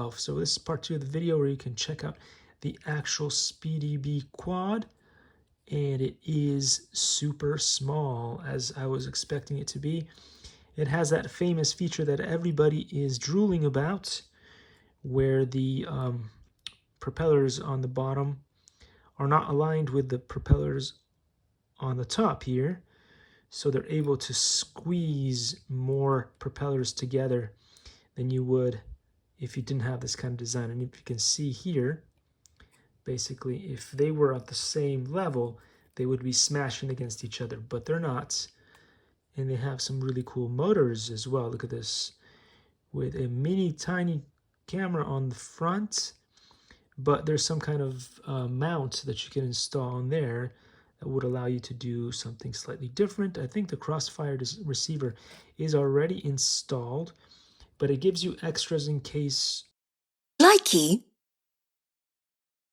itself. So this is part 2 of the video where you can check out the actual SpeedyBee quad, and it is super small as I was expecting it to be. It has that famous feature that everybody is drooling about, where the propellers on the bottom are not aligned with the propellers on the top here, so they're able to squeeze more propellers together than you would if you didn't have this kind of design. And if you can see here, basically if they were at the same level, they would be smashing against each other, but they're not. And they have some really cool motors as well. Look at this, with a mini tiny camera on the front, but there's some kind of mount that you can install on there that would allow you to do something slightly different. I think the crossfire receiver is already installed, but it gives you extras in case. Likey.